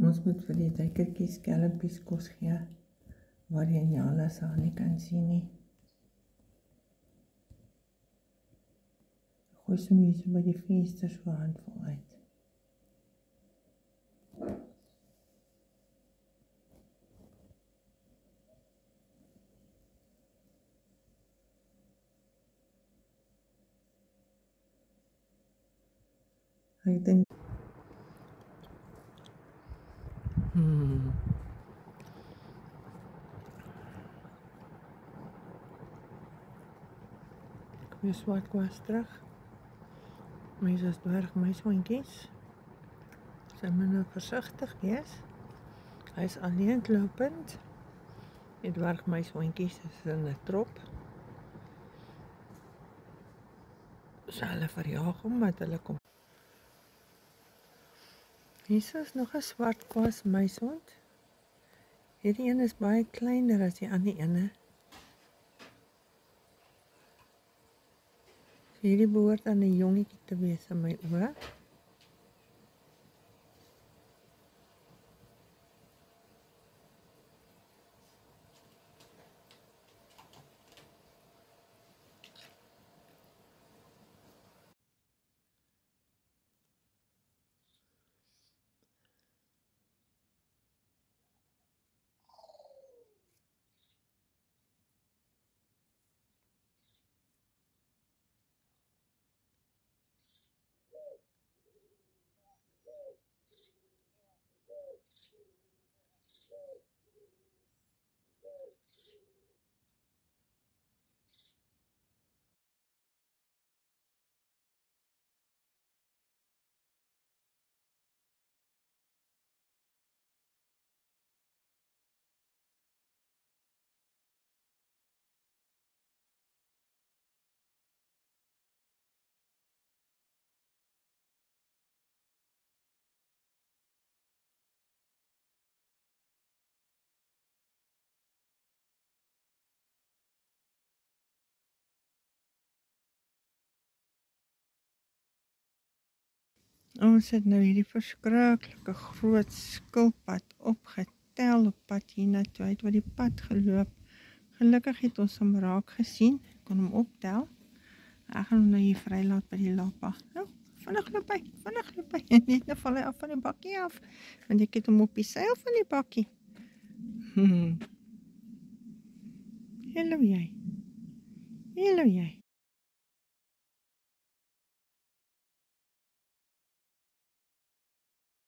Ons moet vir die duikertjies skelmpies kos gee, waar jy nie alles aan nie kan sien nie. Gooi sommer hier so by die venster so handvol uit. Ek dink weer swart kwas terug. Mense is dwergmuishondjies. Sy moet nou versigtig wees. Hy is alleenlopend. Die dwergmuishondjies is in 'n trop. So hulle verjaag hom, want hulle kom. Hier is nog 'n swart kwas muishond. Hierdie een is baie kleiner as die ander ene. Hierdie behoort aan 'n jongetjie te wees in my oë. Ons het nou hierdie verskriklike groot skilpad opgetel op pad hiernatoe. Hy het oor die pad geloop. Gelukkig het ons hom raak gesien. Kon hom optel. Ek gaan hom nou hier vrylaat by die lappa. Nou, vinnig loop hy. Net nou val hy af van die bakkie af. Want ek het hom op die seil van die bakkie. Hallo jy.